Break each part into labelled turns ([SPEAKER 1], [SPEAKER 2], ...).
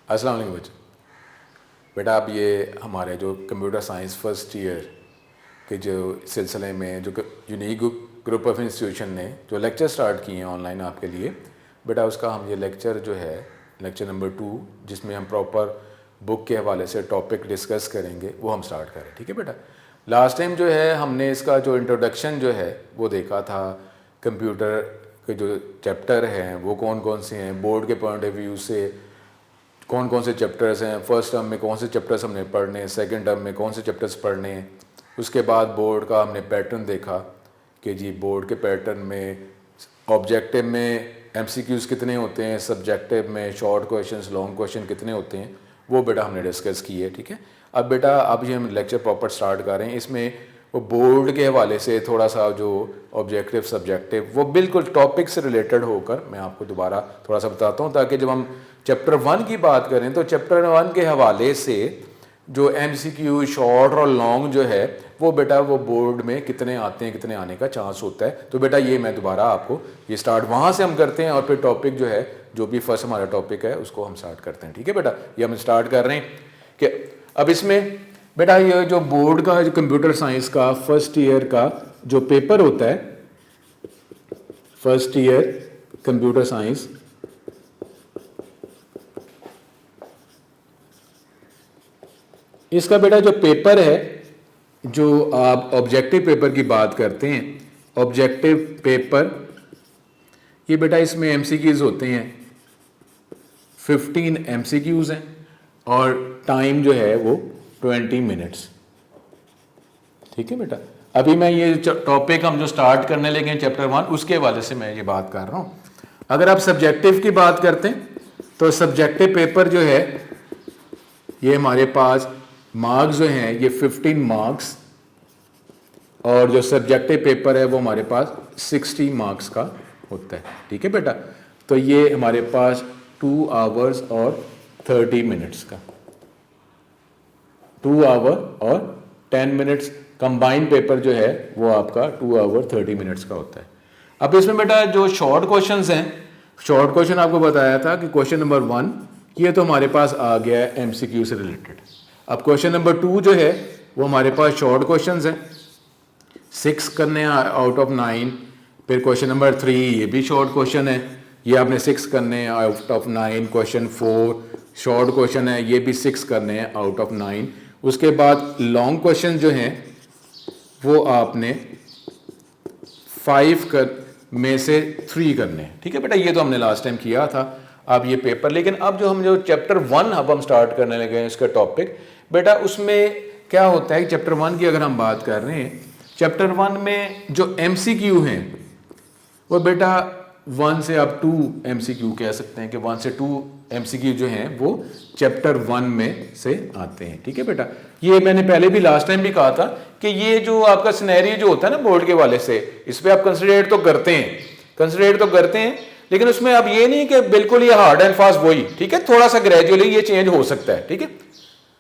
[SPEAKER 1] अस्सलाम वालेकुम बच्चे। बेटा आप ये हमारे जो कंप्यूटर साइंस फर्स्ट ईयर के जो सिलसिले में जो यूनिक ग्रुप ऑफ इंस्टीट्यूशन ने जो लेक्चर स्टार्ट किए हैं ऑनलाइन आपके लिए, बेटा उसका हम ये लेक्चर जो है लेक्चर नंबर 2 जिसमें हम प्रॉपर बुक के हवाले से टॉपिक डिस्कस करेंगे वो हम स्टार्ट करें। ठीक है बेटा। लास्ट टाइम जो है हमने इसका जो इंट्रोडक्शन जो है वो देखा था, कंप्यूटर के जो चैप्टर हैं वो कौन कौन से हैं, बोर्ड के पॉइंट ऑफ व्यू से कौन कौन से चैप्टर्स हैं, फर्स्ट टर्म में कौन से चैप्टर्स हमने पढ़ने हैं, सेकंड टर्म में कौन से चैप्टर्स पढ़ने हैं। उसके बाद बोर्ड का हमने पैटर्न देखा कि जी बोर्ड के पैटर्न में ऑब्जेक्टिव में एमसीक्यूज़ कितने होते हैं, सब्जेक्टिव में शॉर्ट क्वेश्चंस लॉन्ग क्वेश्चन कितने होते हैं, वो बेटा हमने डिस्कस किए। ठीक है। अब बेटा अब ये हम लेक्चर प्रॉपर स्टार्ट कर रहे हैं। इसमें वो बोर्ड के हवाले से थोड़ा सा जो ऑब्जेक्टिव सब्जेक्टिव वो बिल्कुल टॉपिक से रिलेटेड होकर मैं आपको दोबारा थोड़ा सा बताता हूँ, ताकि जब हम चैप्टर 1 की बात करें तो चैप्टर 1 के हवाले से जो एमसीक्यू शॉर्ट और लॉन्ग जो है वो बेटा वो बोर्ड में कितने आते हैं, कितने आने का चांस होता है। तो बेटा ये मैं दोबारा आपको ये स्टार्ट वहाँ से हम करते हैं और फिर टॉपिक जो है जो भी फर्स्ट हमारा टॉपिक है उसको हम स्टार्ट करते हैं। ठीक है बेटा। ये हम स्टार्ट कर रहे हैं कि अब इसमें बेटा ये जो बोर्ड का जो कंप्यूटर साइंस का फर्स्ट ईयर का जो पेपर होता है, फर्स्ट ईयर कंप्यूटर साइंस, इसका बेटा जो पेपर है, जो आप ऑब्जेक्टिव पेपर की बात करते हैं, ऑब्जेक्टिव पेपर, ये बेटा इसमें एमसीक्यूज होते हैं, 15 एमसीक्यूज हैं और टाइम जो है वो 20 मिनट्स। ठीक है बेटा। अभी मैं ये टॉपिक हम जो स्टार्ट करने लगे हैं चैप्टर 1 उसके हवाले से मैं ये बात कर रहा हूँ। अगर आप सब्जेक्टिव की बात करते हैं तो सब्जेक्टिव पेपर जो है ये हमारे पास मार्क्स जो हैं ये 15 मार्क्स और जो सब्जेक्टिव पेपर है वो हमारे पास 60 मार्क्स का होता है। ठीक है बेटा। तो ये हमारे पास 2 आवर्स और 30 मिनट्स का, 2 आवर और 10 मिनट्स कंबाइंड पेपर जो है वो आपका 2 आवर 30 मिनट्स का होता है। अब इसमें बेटा जो शॉर्ट क्वेश्चंस हैं, शॉर्ट क्वेश्चन आपको बताया था कि क्वेश्चन नंबर 1 ये तो हमारे पास आ गया है एमसीक्यू से रिलेटेड। अब क्वेश्चन नंबर 2 जो है वो हमारे पास शॉर्ट क्वेश्चंस हैं, 6 करने आउट ऑफ 9। फिर क्वेश्चन नंबर 3 ये भी शॉर्ट क्वेश्चन है, ये आपने 6 करने out of 9। Question 4 short question है, ये भी 6 करने हैं आउट ऑफ 9। उसके बाद लॉन्ग क्वेश्चन जो हैं वो आपने 5 में से 3 करने हैं। ठीक है बेटा। ये तो हमने लास्ट टाइम किया था। अब ये पेपर, लेकिन अब जो चैप्टर 1 अब हम स्टार्ट करने लगे हैं इसका टॉपिक बेटा, उसमें क्या होता है। चैप्टर 1 की अगर हम बात कर रहे हैं, चैप्टर 1 में जो एमसीक्यू हैं वो बेटा 1 से आप 2 एमसीक्यू कह सकते हैं कि 1 से 2 एमसीक्यू जो हैं वो चैप्टर 1 में से आते हैं। ठीक है बेटा। ये मैंने पहले भी लास्ट टाइम भी कहा था कि ये जो आपका सिनेरियो जो होता है ना बोर्ड के वाले से, इस पर आप कंसिडरेट तो करते हैं, लेकिन उसमें अब ये नहीं कि बिल्कुल ये हार्ड एंड फास्ट वही। ठीक है। थोड़ा सा ग्रेजुअली ये चेंज हो सकता है। ठीक है।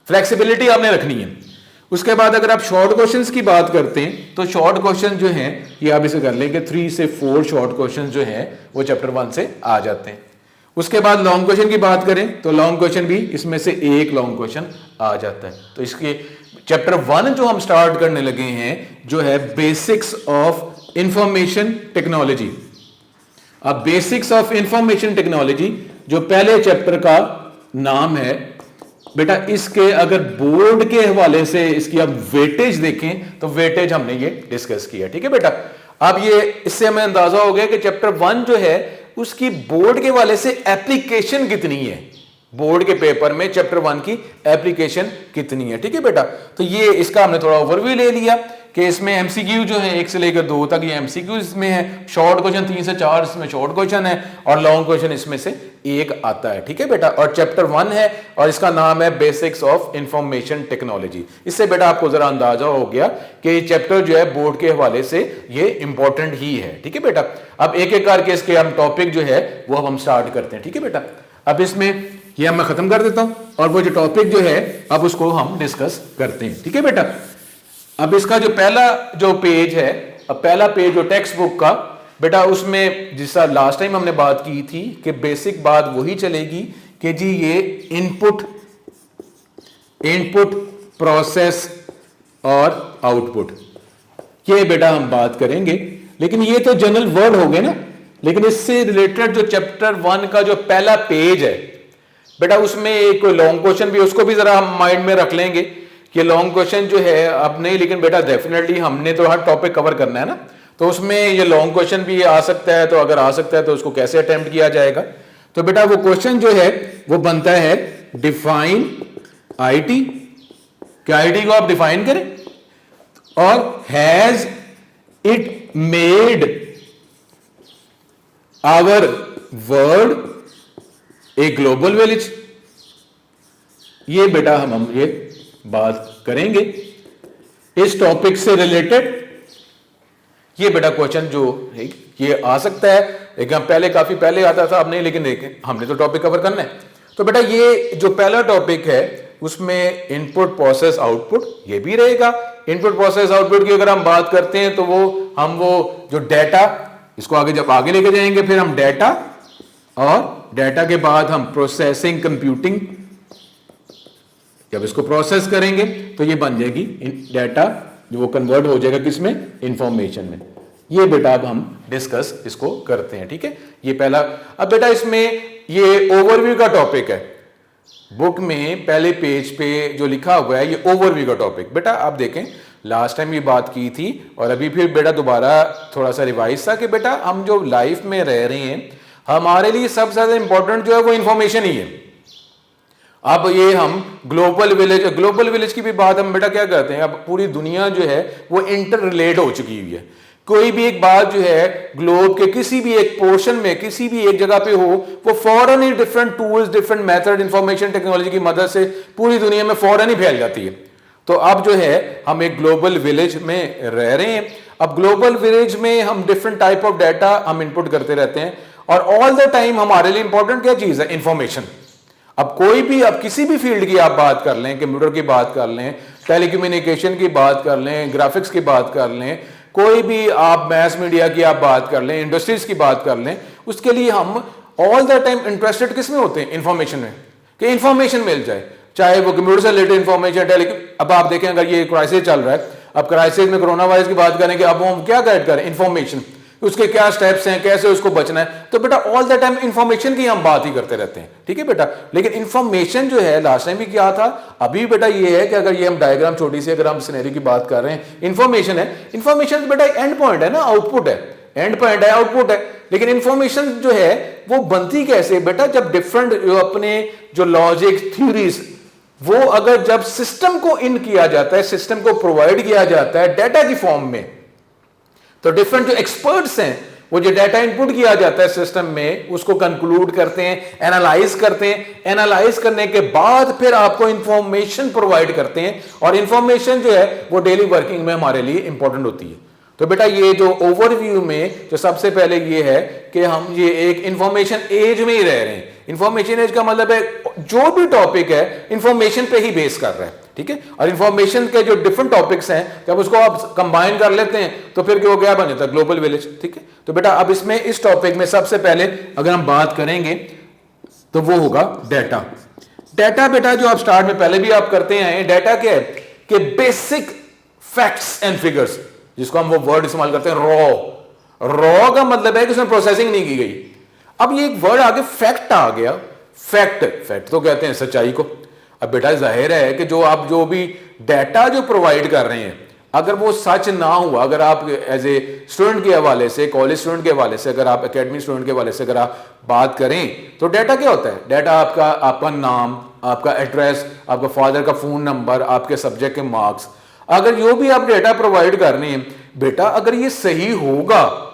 [SPEAKER 1] फ्लेक्सिबिलिटी आपने रखनी है। उसके बाद अगर आप शॉर्ट क्वेश्चंस की बात करते हैं तो शॉर्ट क्वेश्चन जो हैं ये आप इसे कर लें कि 3 से 4 शॉर्ट क्वेश्चन जो हैं वो चैप्टर 1 से आ जाते हैं। उसके बाद लॉन्ग क्वेश्चन की बात करें तो लॉन्ग क्वेश्चन भी इसमें से एक लॉन्ग क्वेश्चन आ जाता है। तो इसके चैप्टर 1 जो हम स्टार्ट करने लगे हैं जो है बेसिक्स ऑफ इंफॉर्मेशन टेक्नोलॉजी। अब बेसिक्स ऑफ इंफॉर्मेशन टेक्नोलॉजी जो पहले चैप्टर का नाम है बेटा, इसके अगर बोर्ड के हवाले से इसकी आप वेटेज देखें तो वेटेज हमने ये डिस्कस किया। ठीक है बेटा। अब ये इससे हमें अंदाजा हो गया कि चैप्टर 1 जो है उसकी बोर्ड के हवाले से एप्लीकेशन कितनी है, बोर्ड के पेपर में चैप्टर 1 की एप्लीकेशन कितनी है। ठीक है बेटा। तो ये इसका हमने थोड़ा ओवरव्यू ले लिया कि इसमें एमसीक्यू जो है 1 से लेकर 2 तक ये एमसीक्यू इसमें है, शॉर्ट क्वेश्चन 3 से 4 इसमें शॉर्ट क्वेश्चन है और लॉन्ग क्वेश्चन इसमें से एक आता है। ठीक है बेटा। और चैप्टर 1 है और इसका नाम है बेसिक्स ऑफ इंफॉर्मेशन टेक्नोलॉजी। इससे बेटा आपको जरा अंदाजा हो गया कि ये चैप्टर जो है बोर्ड के हवाले से ये इंपॉर्टेंट ही है। ठीक है बेटा। अब एक एक करके इसके हम टॉपिक जो है वो अब हम स्टार्ट करते हैं। ठीक है बेटा। अब इसमें ये मैं खत्म कर देता हूं और वो जो टॉपिक जो है अब उसको हम डिस्कस करते हैं। ठीक है बेटा। अब इसका जो पहला जो पेज है, अब पहला पेज जो टेक्स्ट बुक का बेटा उसमें जिस लास्ट टाइम हमने बात की थी कि बेसिक बात वही चलेगी कि जी ये इनपुट, प्रोसेस और आउटपुट, ये बेटा हम बात करेंगे। लेकिन ये तो जनरल वर्ड हो गए ना, लेकिन इससे रिलेटेड जो चैप्टर 1 का जो पहला पेज है बेटा, उसमें एक लॉन्ग क्वेश्चन भी, उसको भी जरा हम माइंड में रख लेंगे कि लॉन्ग क्वेश्चन जो है अब नहीं, लेकिन बेटा डेफिनेटली हमने तो हर टॉपिक कवर करना है ना, तो उसमें ये लॉन्ग क्वेश्चन भी आ सकता है। तो अगर आ सकता है तो उसको कैसे अटेम्प्ट किया जाएगा? तो बेटा वो क्वेश्चन जो है वो बनता है डिफाइन आईटी, क्या आईटी को आप डिफाइन करें, और has it made our world a global village. ये बेटा हम ये बात करेंगे इस टॉपिक से रिलेटेड। ये बेटा क्वेश्चन जो है ये आ सकता है, लेकिन पहले काफी पहले आता था, अब नहीं, लेकिन देखें हमने तो टॉपिक कवर करना है। तो बेटा ये जो पहला टॉपिक है उसमें इनपुट प्रोसेस आउटपुट ये भी रहेगा। इनपुट प्रोसेस आउटपुट की अगर हम बात करते हैं तो वो जो डाटा, इसको आगे जब आगे लेके जाएंगे फिर हम डाटा, और डाटा के बाद हम प्रोसेसिंग कंप्यूटिंग, जब इसको प्रोसेस करेंगे तो ये बन जाएगी डाटा, जो वो कन्वर्ट हो जाएगा किसमें, इंफॉर्मेशन में। ये बेटा अब हम डिस्कस इसको करते हैं, ठीक है। ये पहला, अब बेटा इसमें ये ओवरव्यू का टॉपिक है, बुक में पहले पेज पे जो लिखा हुआ है ये ओवरव्यू का टॉपिक। बेटा आप देखें लास्ट टाइम ये बात की थी और अभी फिर बेटा दोबारा थोड़ा सा रिवाइज था कि बेटा हम जो लाइफ में रह रहे हैं, हमारे लिए सबसे ज्यादा इंपॉर्टेंट जो है वो इंफॉर्मेशन ही है। अब ये हम ग्लोबल विलेज की भी बात हम बेटा क्या करते हैं, अब पूरी दुनिया जो है वो इंटर रिलेट हो चुकी हुई है। कोई भी एक बात जो है ग्लोब के किसी भी एक पोर्शन में, किसी भी एक जगह पे हो, वो फौरन ही different tools, different method, information technology की मदद से पूरी दुनिया में फौरन ही फैल जाती है। तो अब जो है हम एक ग्लोबल विलेज में रह रहे हैं। अब ग्लोबल विलेज में हम डिफरेंट टाइप ऑफ डाटा हम इनपुट करते रहते हैं, और ऑल द टाइम हमारे लिए इंपॉर्टेंट क्या चीज है, इंफॉर्मेशन। अब कोई भी, अब किसी भी फील्ड की आप बात कर लें, कंप्यूटर की बात कर लें, टेलीकम्युनिकेशन की बात कर लें, ग्राफिक्स की बात कर लें, कोई भी आप मैस मीडिया की आप बात कर लें, इंडस्ट्रीज की बात कर लें, उसके लिए हम ऑल द टाइम इंटरेस्टेड किस में होते हैं, इंफॉर्मेशन में, कि इंफॉर्मेशन मिल जाए, चाहे वो कंप्यूटर से रिलेटेड इंफॉर्मेशन। अब आप देखें अगर ये क्राइसिस चल रहा है, अब क्राइसिस में कोरोना वायरस की बात करेंगे, अब हम क्या गाइड करें, इंफॉर्मेशन, उसके क्या स्टेप्स हैं, कैसे उसको बचना है। तो बेटा ऑल द टाइम इंफॉर्मेशन की हम बात ही करते रहते हैं, ठीक है बेटा। लेकिन इंफॉर्मेशन जो है लास्ट टाइम भी क्या था, अभी बेटा ये है कि अगर ये हम डायग्राम छोटी सी अगर हम सिनेरियो की बात कर रहे हैं, इंफॉर्मेशन है, इंफॉर्मेशन बेटा एंड पॉइंट है ना, आउटपुट है, एंड पॉइंट है, आउटपुट है। लेकिन इंफॉर्मेशन जो है वो बनती कैसे बेटा, जब डिफरेंट जो अपने जो लॉजिक थ्योरीज, वो अगर जब सिस्टम को इन किया जाता है, सिस्टम को प्रोवाइड किया जाता है डाटा की फॉर्म में, तो डिफरेंट जो एक्सपर्ट्स हैं वो जो डाटा इनपुट किया जाता है सिस्टम में, उसको कंक्लूड करते हैं, एनालाइज करते हैं, एनालाइज करने के बाद फिर आपको इंफॉर्मेशन प्रोवाइड करते हैं, और इंफॉर्मेशन जो है वो डेली वर्किंग में हमारे लिए इंपॉर्टेंट होती है। तो बेटा ये जो ओवरव्यू में जो सबसे पहले ये है कि हम ये एक इंफॉर्मेशन एज में ही रह रहे हैं। इंफॉर्मेशन एज का मतलब है जो भी टॉपिक है इंफॉर्मेशन पे ही बेस कर रहा है, ठीक है। और इंफॉर्मेशन के जो डिफरेंट टॉपिक्स हैं, जब उसको आप कंबाइन कर लेते हैं तो फिर वो क्या बन जाता है, ग्लोबल विलेज, ठीक है। तो बेटा अब इसमें इस टॉपिक में सबसे पहले अगर हम बात करेंगे तो वो होगा डाटा। डाटा बेटा जो आप स्टार्ट में पहले भी आप करते हैं, डाटा क्या है कि बेसिक फैक्ट्स एंड फिगर्स, जिसको हम वो वर्ड इस्तेमाल करते हैं रॉ का मतलब है कि उसमें प्रोसेसिंग नहीं की गई। अब ये एक वर्ड आगे फैक्ट आ गया, फैक्ट तो कहते हैं सच्चाई को। अब बेटा जाहिर है कि जो भी डाटा जो प्रोवाइड कर रहे हैं, अगर वो सच ना हुआ, अगर आप एज ए स्टूडेंट के हवाले से, कॉलेज स्टूडेंट के हवाले से, अगर आप एकेडमी स्टूडेंट के हवाले से अगर आप बात करें, तो डाटा क्या होता है, डाटा आपका नाम, आपका एड्रेस, आपका फादर का फोन नंबर, आपके सब्जेक्ट के मार्क्स, अगर जो भी आप डेटा प्रोवाइड कर रहे हैं बेटा, अगर ये सही होगा,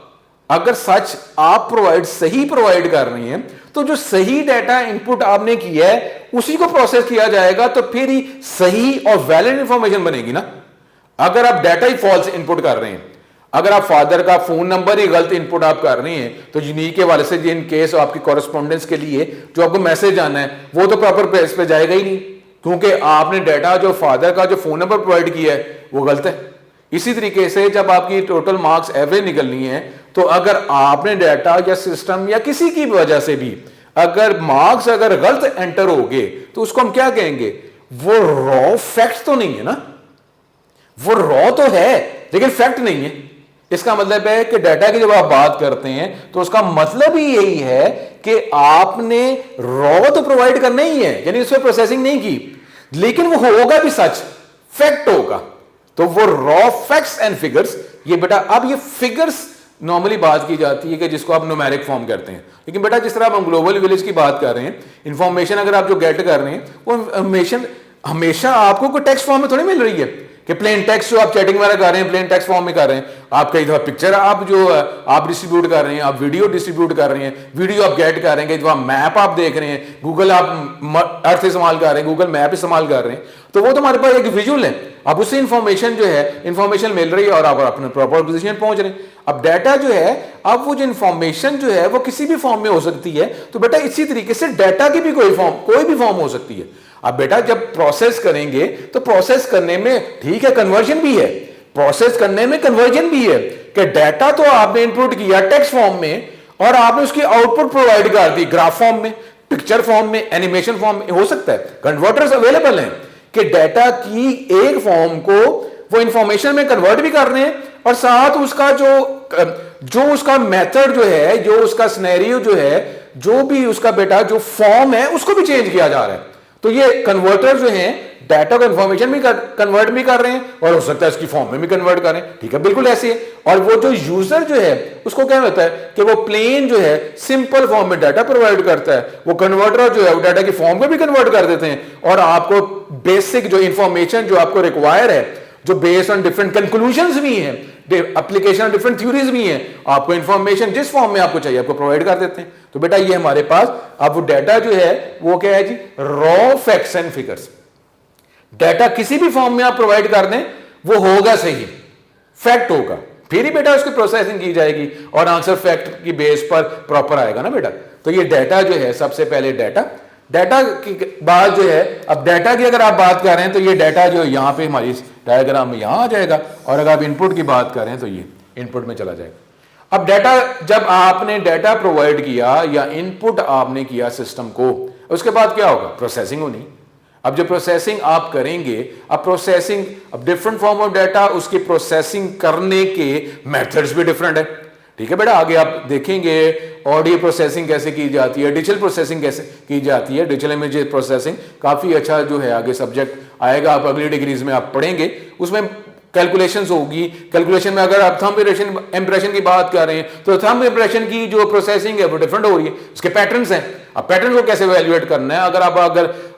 [SPEAKER 1] अगर सच आप सही प्रोवाइड कर रहे हैं, तो जो सही डाटा इनपुट आपने किया है उसी को प्रोसेस किया जाएगा, तो फिर ही सही और वैलिड इंफॉर्मेशन बनेगी ना। अगर आप डाटा ही फॉल्स इनपुट कर रहे हैं, अगर आप फादर का फोन नंबर ही गलत इनपुट आप कर रहे हैं, तो यूनिक के वाले से इन केस आपकी कॉरेस्पॉन्डेंस के लिए जो आपको मैसेज आना है वो तो प्रॉपर प्लेस पे जाएगा ही नहीं, क्योंकि आपने डाटा जो फादर का जो फोन नंबर प्रोवाइड किया है वो गलत है। इसी तरीके से जब आपकी टोटल मार्क्स एवरेज निकलनी है, तो अगर आपने डाटा या सिस्टम या किसी की वजह से भी अगर मार्क्स अगर गलत एंटर हो गए तो उसको हम क्या कहेंगे, वो रॉ फैक्ट तो नहीं है ना, वो रॉ तो है लेकिन फैक्ट नहीं है। इसका मतलब है कि डाटा की जब आप बात करते हैं तो उसका मतलब ही यही है कि आपने रॉ तो प्रोवाइड करना ही है, यानी उसमें प्रोसेसिंग नहीं की, लेकिन वो होगा भी सच, फैक्ट होगा। तो वो रॉ फैक्ट्स एंड फिगर्स, ये बेटा अब ये फिगर्स नॉर्मली बात की जाती है कि जिसको आप न्यूमेरिक फॉर्म करते हैं, लेकिन बेटा जिस तरह हम ग्लोबल विलेज की बात कर रहे हैं, इंफॉर्मेशन अगर आप जो गेट कर रहे हैं वो इंफॉर्मेशन हमेशा आपको कोई टेक्स्ट फॉर्म में थोड़ी मिल रही है कि प्लेन टेक्स्ट जो आप चैटिंग वगैरह कर रहे हैं प्लेन टेक्स्ट फॉर्म में कर रहे हैं। आप कई दफा पिक्चर आप जो आप डिस्ट्रीब्यूट कर रहे हैं, आप वीडियो डिस्ट्रीब्यूट कर रहे हैं, वीडियो आप गेट कर रहे हैं, कई दफा मैप आप देख रहे हैं, गूगल आप अर्थ इस्तेमाल कर रहे हैं, गूगल मैप इस्तेमाल कर रहे हैं, तो वो तो हमारे पास एक विजुअल है। अब उससे इंफॉर्मेशन जो है इंफॉर्मेशन मिल रही है और आप अपने प्रॉपर पोजीशन पहुंच रहे हैं। अब डाटा जो है, अब वो जो इंफॉर्मेशन जो है वो किसी भी फॉर्म में हो सकती है, तो बेटा इसी तरीके से डाटा की भी कोई भी फॉर्म हो सकती है। अब बेटा जब प्रोसेस करेंगे तो प्रोसेस करने में ठीक है कन्वर्जन भी है, प्रोसेस करने में कन्वर्जन भी है कि डाटा तो आपने इनपुट किया टेक्स्ट फॉर्म में और आपने उसकी आउटपुट प्रोवाइड कर दी ग्राफ फॉर्म में, पिक्चर फॉर्म में, एनिमेशन फॉर्म में, हो सकता है कन्वर्टर्स अवेलेबल हैं कि डाटा की एक फॉर्म को वो इंफॉर्मेशन में कन्वर्ट भी कर रहे हैं और साथ उसका जो उसका मेथड जो है, जो उसका सिनेरियो जो है, जो भी उसका बेटा जो फॉर्म है उसको भी चेंज किया जा रहा है। तो ये कन्वर्टर जो हैं डाटा को इंफॉर्मेशन में कन्वर्ट भी कर रहे हैं और हो सकता है इसकी फॉर्म में भी कन्वर्ट करें, ठीक है बिल्कुल ऐसे है। और वो जो यूजर जो है उसको क्या होता है कि वो प्लेन जो है सिंपल फॉर्म में डाटा प्रोवाइड करता है, वो कन्वर्टर जो है वो डाटा की फॉर्म में भी कन्वर्ट कर देते हैं और आपको बेसिक जो इंफॉर्मेशन जो आपको रिक्वायर है, जो बेस्ड ऑन डिफरेंट कंक्लूजन्स भी हैं, एप्लीकेशन डिफरेंट थ्योरीज भी हैं, आपको इंफॉर्मेशन जिस फॉर्म में आपको चाहिए आपको प्रोवाइड कर देते हैं। तो बेटा ये हमारे पास अब वो डाटा जो है वो क्या है जी, raw facts and figures. Data किसी भी फॉर्म में आप प्रोवाइड कर दें वो होगा सही, फैक्ट होगा, फिर ही बेटा उसकी प्रोसेसिंग की जाएगी और आंसर फैक्ट की बेस पर प्रॉपर आएगा ना बेटा। तो ये डाटा जो है सबसे पहले डाटा की बात जो है, अब डाटा की अगर आप बात कर रहे हैं तो ये डाटा जो यहां पे हमारी डायग्राम में यहां आ जाएगा और अगर आप इनपुट की बात कर रहे हैं तो ये इनपुट में चला जाएगा। अब डाटा जब आपने डाटा प्रोवाइड किया या इनपुट आपने किया सिस्टम को, उसके बाद क्या होगा, प्रोसेसिंग होनी। अब जो प्रोसेसिंग आप करेंगे, अब प्रोसेसिंग, अब डिफरेंट फॉर्म ऑफ डाटा, उसकी प्रोसेसिंग करने के मेथड्स भी डिफरेंट है, ठीक है बेटा। आगे आप देखेंगे ऑडियो प्रोसेसिंग कैसे की जाती है, डिजिटल प्रोसेसिंग कैसे की जाती है, डिजिटल इमेज प्रोसेसिंग काफी अच्छा जो है आगे सब्जेक्ट आएगा, आप अगली डिग्रीज में आप पढ़ेंगे, उसमें कैलकुलेशंस होगी। कैलकुलेशन में अगर आप थंब इंप्रेशन की बात कर रहे हैं तो थंब इंप्रेशन की जो प्रोसेसिंग है वो डिफरेंट हो रही है, उसके पैटर्न्स हैं। अब पैटर्न को कैसे वैल्यूएट करना है,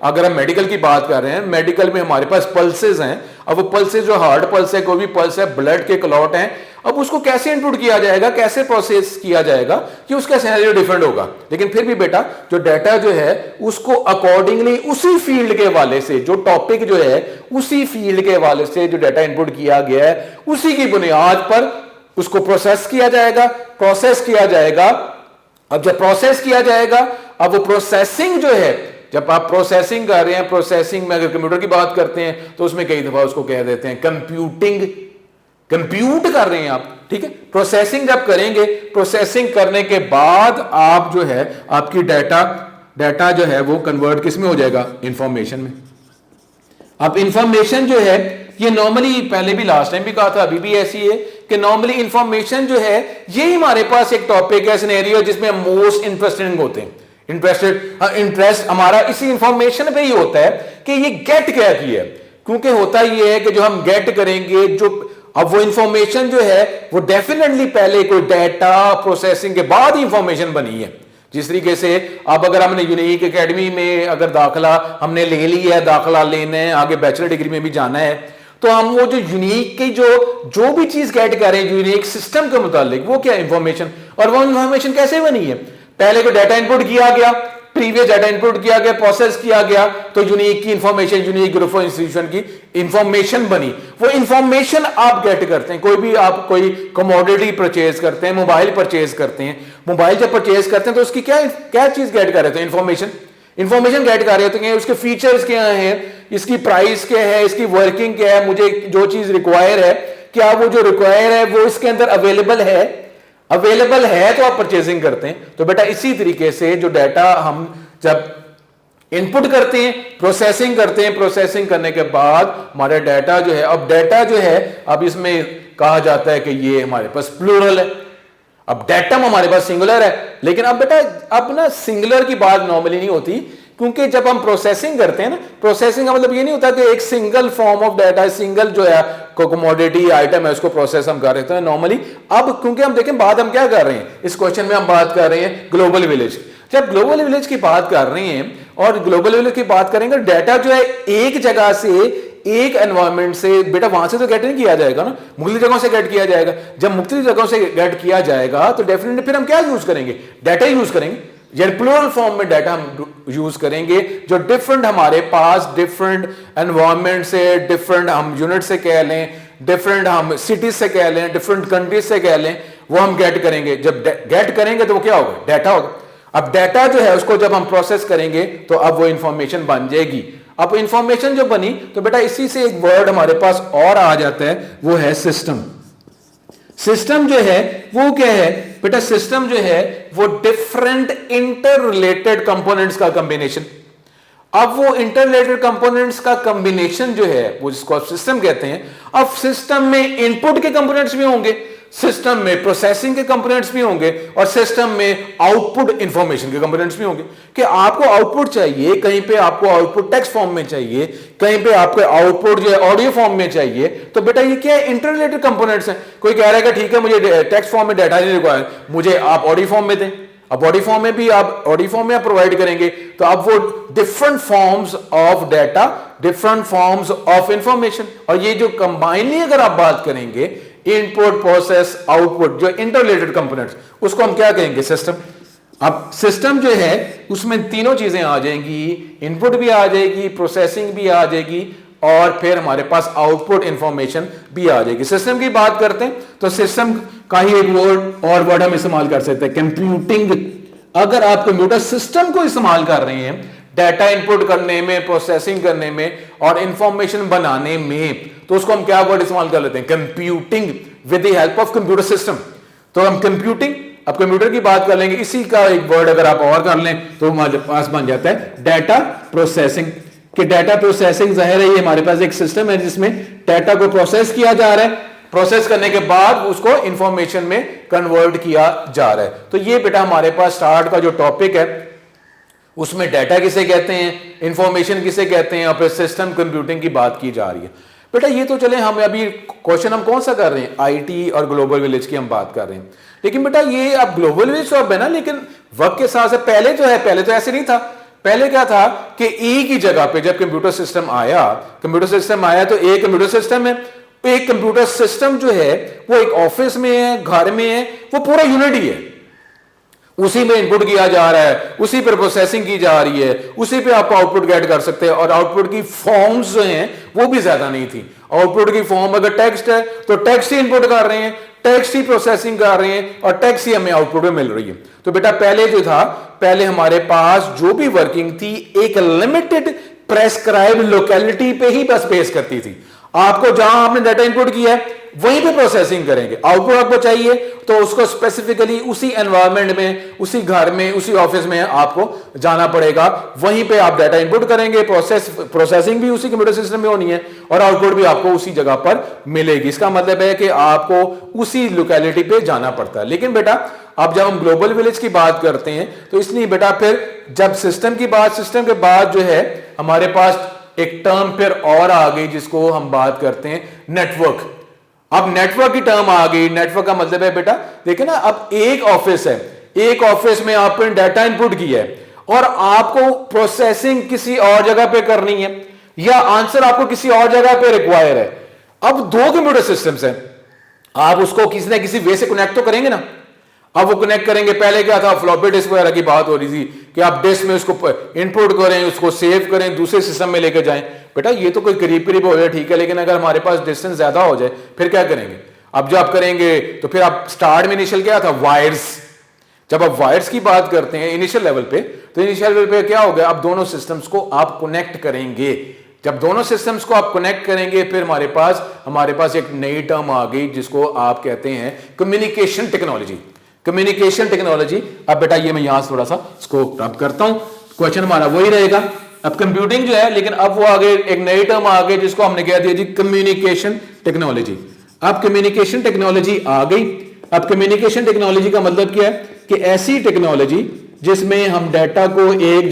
[SPEAKER 1] अगर हम मेडिकल की बात कर रहे हैं, मेडिकल में हमारे पास पल्सेस हैं। अब वो पल्सेस जो हार्ट पल्स है, कोई भी पल्स है, ब्लड के क्लॉट हैं, अब उसको कैसे इनपुट किया जाएगा, कैसे प्रोसेस किया जाएगा कि उसका सिनेरियो डिफरेंट होगा। लेकिन फिर भी बेटा जो डाटा जो है उसको अकॉर्डिंगली उसी फील्ड के वाले से, जो टॉपिक जो है उसी फील्ड के वाले से जो डाटा इनपुट किया गया है उसी की बुनियाद पर उसको प्रोसेस किया जाएगा। अब जब प्रोसेस किया जाएगा, अब वो प्रोसेसिंग जो है, जब आप प्रोसेसिंग कर रहे हैं, प्रोसेसिंग में अगर कंप्यूटर की बात करते हैं तो उसमें कई दफा उसको कह देते हैं कंप्यूट कर रहे हैं आप, ठीक है। प्रोसेसिंग जब करेंगे, प्रोसेसिंग करने के बाद आप जो है आपकी डाटा जो है वो कन्वर्ट किस में हो जाएगा, इंफॉर्मेशन में। अब इंफॉर्मेशन जो है ये नॉर्मली, पहले भी लास्ट टाइम भी कहा था, अभी भी ऐसी है कि नॉर्मली इंफॉर्मेशन जो है ये हमारे पास एक टॉपिक है, सिनेरियो जिसमें हम मोस्ट इंटरेस्टेड होते हैं। इंटरेस्ट हमारा इसी इंफॉर्मेशन पे ही होता है कि ये गेट क्या किया है, क्योंकि होता ये है कि जो हम गेट करेंगे, जो अब वो इंफॉर्मेशन जो है वो डेफिनेटली पहले कोई डाटा प्रोसेसिंग के बाद ही इंफॉर्मेशन बनी है। जिस तरीके से अब अगर हमने यूनिक एकेडमी में अगर दाखला हमने ले लिया है, दाखला लेना है, आगे बैचलर डिग्री में भी जाना है, तो हम वो जो यूनिक की जो भी चीज गेट कर रहे हैं यूनिक सिस्टम के मुतालिक, वो क्या इंफॉर्मेशन, और वो इंफॉर्मेशन कैसे बनी है, पहले को डाटा इनपुट किया गया, प्रीवियस डाटा इनपुट किया गया, प्रोसेस किया गया, तो यूनिक की information, unique group of institution की इंफॉर्मेशन बनी। वो इंफॉर्मेशन आप गेट करते हैं, कोई भी आप कोई कमोडिटी परचेज करते हैं, मोबाइल परचेज करते हैं, मोबाइल जब परचेज करते हैं तो उसकी क्या चीज गेट कर रहे थे, इंफॉर्मेशन गेट कर रहे थे, उसके फीचर्स क्या है, इसकी प्राइस क्या है, इसकी वर्किंग क्या है, मुझे जो चीज रिक्वायर है, क्या वो जो रिक्वायर है वो इसके अंदर अवेलेबल है। अवेलेबल है तो आप परचेजिंग करते हैं। तो बेटा इसी तरीके से जो डाटा हम जब इनपुट करते हैं, प्रोसेसिंग करते हैं, प्रोसेसिंग करने के बाद हमारा डाटा जो है, अब डाटा जो है अब इसमें कहा जाता है कि ये हमारे पास प्लूरल है। अब डेटम हमारे पास सिंगुलर है, लेकिन अब बेटा अब ना सिंगुलर की बात नॉर्मली नहीं होती, क्योंकि जब हम प्रोसेसिंग करते हैं ना, प्रोसेसिंग का मतलब ये नहीं होता कि एक single form of data, single जो है कमोडिटी आइटम है उसको प्रोसेस हम कर रहे हैं नॉर्मली। अब क्योंकि हम देखें बात हम क्या कर रहे हैं, इस क्वेश्चन में हम बात कर रहे हैं ग्लोबल विलेज। जब ग्लोबल विलेज की बात कर रहे हैं और ग्लोबल विलेज की बात करेंगे, डाटा जो है एक जगह से, एक एनवायरमेंट से, बेटा वहां से तो गेट नहीं किया जाएगा ना, मुख्तलिफ जगहों से गेट किया जाएगा। जब मुख्तलिफ जगहों से गेट किया जाएगा तो डेफिनेटली फिर हम क्या यूज करेंगे, डाटा यूज करेंगे, या प्लूरल फॉर्म में डाटा हम यूज करेंगे, जो डिफरेंट हमारे पास डिफरेंट एनवायरमेंट से, डिफरेंट हम यूनिट से कह लें, डिफरेंट हम सिटीज से कह लें, डिफरेंट कंट्रीज से कह लें, वो हम गेट करेंगे। जब गेट करेंगे तो वो क्या होगा, डाटा होगा। अब डाटा जो है उसको जब हम प्रोसेस करेंगे तो अब वो इंफॉर्मेशन बन जाएगी। अब इंफॉर्मेशन जो बनी तो बेटा इसी से एक वर्ड हमारे पास और आ जाता है, वो है सिस्टम। सिस्टम जो है वो क्या है बेटा, सिस्टम जो है वो डिफरेंट इंटर रिलेटेड कंपोनेंट्स का कॉम्बिनेशन। अब वो इंटर रिलेटेड कंपोनेंट्स का कॉम्बिनेशन जो है वो जिसको आप सिस्टम कहते हैं। अब सिस्टम में इनपुट के कंपोनेंट्स भी होंगे, सिस्टम में प्रोसेसिंग के कंपोनेंट्स भी होंगे, और सिस्टम में आउटपुट इंफॉर्मेशन के कंपोनेंट्स भी होंगे। कि आपको आउटपुट चाहिए, कहीं पे आपको आउटपुट टेक्स्ट फॉर्म में चाहिए, कहीं पे आपको आउटपुट जो है ऑडियो फॉर्म में चाहिए, तो बेटा ये क्या है, इंटर रिलेटेड कंपोनेंट्स हैं। कोई कह रहा है कि ठीक है मुझे टेक्स्ट फॉर्म में डाटा नहीं रिक्वायर, मुझे आप ऑडियो फॉर्म में दें। अब बॉडी फॉर्म में भी आप ऑडियो फॉर्म में आप प्रोवाइड करेंगे, तो अब वो different forms of data, different forms of information, और ये जो कंबाइनली अगर आप बात करेंगे इनपुट प्रोसेस आउटपुट, जो इंटररिलेटेड कंपोनेंट्स, उसको हम क्या कहेंगे, सिस्टम। अब सिस्टम जो है उसमें तीनों चीजें आ जाएंगी, इनपुट भी आ जाएगी, प्रोसेसिंग भी आ जाएगी, और फिर हमारे पास आउटपुट इंफॉर्मेशन भी आ जाएगी। सिस्टम की बात करते हैं तो सिस्टम का ही एक वर्ड हम इस्तेमाल कर सकते हैं, कंप्यूटिंग। अगर आप कंप्यूटर सिस्टम को इस्तेमाल कर रहे हैं डाटा इनपुट करने में, प्रोसेसिंग करने में और इंफॉर्मेशन बनाने में, तो उसको हम क्या वर्ड इस्तेमाल कर लेते हैं, computing with the help of computer system. तो हम कंप्यूटिंग, अब कंप्यूटर की बात कर लेंगे, इसी का एक वर्ड अगर आप और कर लें तो हमारे पास बन जाता है डाटा प्रोसेसिंग। कि डाटा प्रोसेसिंग जाहिर है ये हमारे पास एक सिस्टम है जिसमें डाटा को प्रोसेस किया जा रहा है, प्रोसेस करने के बाद उसको इंफॉर्मेशन में कन्वर्ट किया जा रहा है। तो ये बेटा हमारे पास स्टार्ट का जो टॉपिक है उसमें डाटा किसे कहते हैं, इंफॉर्मेशन किसे कहते हैं, और फिर सिस्टम कंप्यूटिंग की बात की जा रही है। बेटा ये तो चले, हम अभी क्वेश्चन हम कौन सा कर रहे हैं, आईटी और ग्लोबल विलेज की हम बात कर रहे हैं। लेकिन बेटा ये अब ग्लोबल विलेज तो अब है ना, लेकिन वक्त के साथ पहले जो है, पहले तो ऐसे नहीं था। पहले क्या था कि एक ही जगह पे जब कंप्यूटर सिस्टम आया तो एक कंप्यूटर सिस्टम है, एक कंप्यूटर सिस्टम जो है वो एक ऑफिस में है, घर में है, वो पूरा यूनिट ही है, उसी में इनपुट किया जा रहा है, उसी पर प्रोसेसिंग की जा रही है, उसी पे आप आउटपुट गेट कर सकते हैं। और आउटपुट की फॉर्म्स जो हैं वो भी ज्यादा नहीं थी। आउटपुट की फॉर्म अगर टेक्स्ट है तो टेक्स्ट ही इनपुट कर रहे हैं, टेक्स्ट ही प्रोसेसिंग कर रहे हैं, और टेक्स्ट ही हमें आउटपुट में मिल रही है। तो बेटा पहले जो था, पहले हमारे पास जो भी वर्किंग थी एक लिमिटेड प्रेस्क्राइब लोकेलिटी पे ही बस बेस करती थी। आपको जहां आपने डाटा इनपुट किया है वहीं पे प्रोसेसिंग करेंगे। आउटपुट आपको चाहिए तो उसको स्पेसिफिकली उसी एनवायरनमेंट में, उसी घर में, उसी ऑफिस में आपको जाना पड़ेगा, वहीं पे आप डाटा इनपुट करेंगे, प्रोसेसिंग भी उसी कंप्यूटर सिस्टम में होनी है, और आउटपुट भी आपको उसी जगह पर मिलेगी। इसका मतलब है कि आपको उसी लोकेलिटी पे जाना पड़ता है। लेकिन बेटा अब जब हम ग्लोबल विलेज की बात करते हैं तो इसलिए बेटा फिर जब सिस्टम के बाद जो है हमारे पास एक टर्म फिर और आ गई जिसको हम बात करते हैं नेटवर्क। अब नेटवर्क की टर्म आ गई। नेटवर्क का मतलब है बेटा देखिए ना, अब एक ऑफिस है, एक ऑफिस में आपने डाटा इनपुट किया है और आपको प्रोसेसिंग किसी और जगह पे करनी है, या आंसर आपको किसी और जगह पे रिक्वायर है। अब दो कंप्यूटर सिस्टम्स हैं, आप उसको किसी ना किसी वे से कनेक्ट तो करेंगे ना। अब वो कनेक्ट करेंगे, पहले क्या था, फ्लॉपी डिस्क वगैरह की बात हो रही थी कि आप डिस्क में उसको इनपुट करें, उसको सेव करें, दूसरे सिस्टम में लेकर जाएं। बेटा ये तो कोई करीब हो जाए ठीक है, लेकिन अगर हमारे पास डिस्टेंस ज्यादा हो जाए फिर क्या करेंगे। अब जो आप करेंगे तो फिर आप स्टार्ट में इनिशियल क्या था, वायर्स। जब आप वायर्स की बात करते हैं इनिशियल लेवल पे, तो इनिशियल लेवल पे क्या हो गया, अब दोनों सिस्टम्स को आप कनेक्ट करेंगे। जब दोनों सिस्टम्स को आप कनेक्ट करेंगे फिर हमारे पास एक नई टर्म आ गई जिसको आप कहते हैं कम्युनिकेशन टेक्नोलॉजी। Communication technology. अब बेटा ये मैं यहां से थोड़ा सा इसको रब करता हूं, क्वेश्चन हमारा वही रहेगा। अब कंप्यूटिंग जो है, लेकिन अब वो आगे एक नई टर्म आ गई जिसको हमने कह दिया जी कम्युनिकेशन टेक्नोलॉजी। अब कम्युनिकेशन टेक्नोलॉजी आ गई। अब कम्युनिकेशन टेक्नोलॉजी का मतलब क्या है कि ऐसी टेक्नोलॉजी जिसमें हम डाटा को एक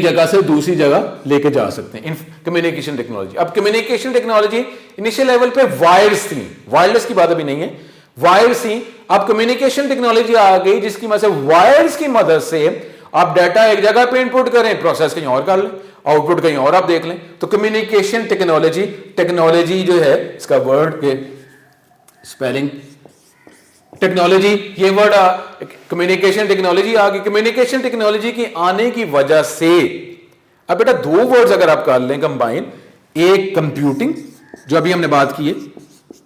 [SPEAKER 1] जगह से दूसरी जगह लेके जा सकते हैं, कम्युनिकेशन टेक्नोलॉजी। अब कम्युनिकेशन टेक्नोलॉजी इनिशियल लेवल पे वायर्स थी, वायरलेस की बात अभी नहीं है, वायर्स थी। अब कम्युनिकेशन टेक्नोलॉजी आ गई जिसकी मदद से वायर्स की मदद से आप डाटा एक जगह पे इनपुट करें, प्रोसेस कहीं और कर लें, आउटपुट कहीं और आप देख लें। तो कम्युनिकेशन टेक्नोलॉजी, टेक्नोलॉजी जो है इसका वर्ड के स्पेलिंग टेक्नोलॉजी, ये वर्ड कम्युनिकेशन टेक्नोलॉजी आ गई। कम्युनिकेशन टेक्नोलॉजी के आने की वजह से अब बेटा दो वर्ड्स अगर आप कर लें कंबाइन, एक कंप्यूटिंग जो अभी हमने बात की है,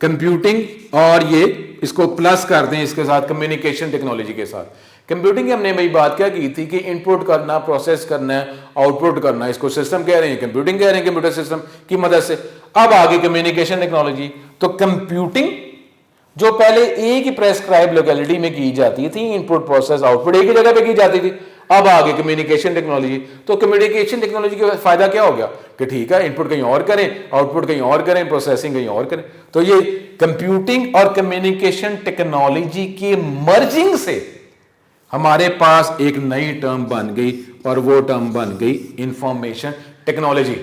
[SPEAKER 1] कंप्यूटिंग, और ये इसको प्लस कर दें इसके साथ कम्युनिकेशन टेक्नोलॉजी के साथ। कंप्यूटिंग की हमने भाई बात क्या की थी कि इनपुट करना, प्रोसेस करना, आउटपुट करना, इसको सिस्टम कह रहे हैं, कंप्यूटिंग कह रहे हैं, कंप्यूटर सिस्टम की मदद से। अब आगे कम्युनिकेशन टेक्नोलॉजी, तो कंप्यूटिंग जो पहले एक ही प्रेस्क्राइब लोकेलिटी में की जाती थी, इनपुट प्रोसेस आउटपुट एक ही जगह पे की जाती थी, अब आगे कम्युनिकेशन टेक्नोलॉजी। तो कम्युनिकेशन टेक्नोलॉजी का फायदा क्या हो गया कि ठीक है इनपुट कहीं और करें, आउटपुट कहीं और करें, प्रोसेसिंग कहीं और करें। तो ये कंप्यूटिंग और कम्युनिकेशन टेक्नोलॉजी के मर्जिंग से हमारे पास एक नई टर्म बन गई, और वो टर्म बन गई इंफॉर्मेशन टेक्नोलॉजी।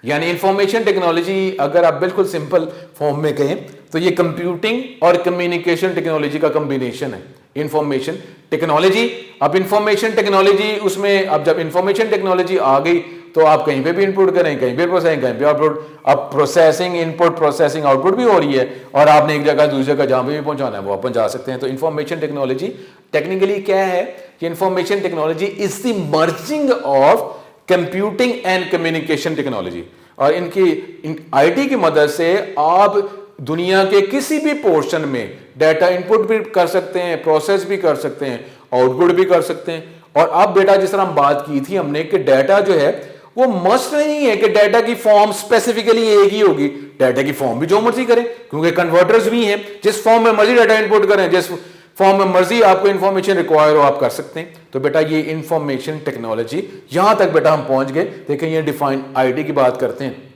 [SPEAKER 1] यानी इंफॉर्मेशन टेक्नोलॉजी अगर आप बिल्कुल सिंपल फॉर्म में कहें तो ये कंप्यूटिंग और कम्युनिकेशन टेक्नोलॉजी का कॉम्बिनेशन है, इंफॉर्मेशन टेक्नोलॉजी। अब इंफॉर्मेशन टेक्नोलॉजी उसमें, अब जब इंफॉर्मेशन टेक्नोलॉजी आ गई तो आप कहीं पे भी इनपुट करें, कहीं पे प्रोसेसिंग, कहीं पे आउटपुट। अब प्रोसेसिंग, इनपुट, प्रोसेसिंग, आउटपुट भी हो रही है, और आपने एक जगह दूसरी जगह जहां पे भी पहुंचाना है वो आप पहुंचा सकते हैं। तो इंफॉर्मेशन टेक्नोलॉजी टेक्निकली क्या है कि information technology is the merging of computing and communication technology. और इनकी आईटी की मदद से आप दुनिया के किसी भी पोर्शन में डाटा इनपुट भी कर सकते हैं, प्रोसेस भी कर सकते हैं, आउटपुट भी कर सकते हैं। और अब बेटा जिस तरह हम बात की थी हमने कि डाटा जो है वो मस्ट नहीं है कि डाटा की फॉर्म स्पेसिफिकली एक ही होगी, डाटा की फॉर्म भी जो मर्जी करें, क्योंकि कन्वर्टर्स भी हैं, जिस फॉर्म में मर्जी डाटा इनपुट करें, जिस फॉर्म में मर्जी आपको इंफॉर्मेशन रिक्वायर हो आप कर सकते हैं। तो बेटा ये इंफॉर्मेशन टेक्नोलॉजी, यहां तक बेटा हम पहुंच गए। देखें ये डिफाइन आईटी की बात करते हैं।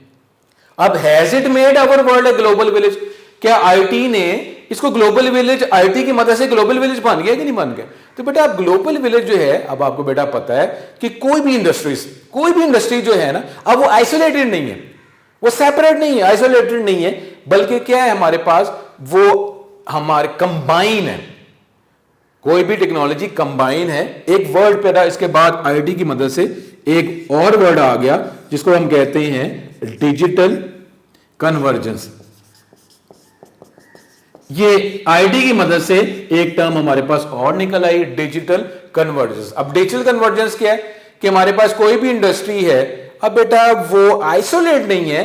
[SPEAKER 1] अब has it made our world a global village, क्या आईटी ने इसको ग्लोबल विलेज, आईटी की मदद से ग्लोबल विलेज बन गया कि नहीं बन गया? तो बेटा अब ग्लोबल विलेज जो है, अब आपको बेटा पता है कि कोई भी इंडस्ट्री जो है ना, अब वो आइसोलेटेड नहीं है, वो सेपरेट नहीं है, आइसोलेटेड नहीं है, बल्कि क्या है हमारे पास, वो हमारे कंबाइन है, कोई भी टेक्नोलॉजी कंबाइन है। एक वर्ड पैदा, इसके बाद आईटी की मदद से एक और वर्ड आ गया जिसको हम कहते हैं डिजिटल कन्वर्जेंस। ये आईटी की मदद से एक टर्म हमारे पास और निकल आई, डिजिटल कन्वर्जेंस। अब डिजिटल कन्वर्जेंस क्या है कि हमारे पास कोई भी इंडस्ट्री है, अब बेटा वो आइसोलेट नहीं है,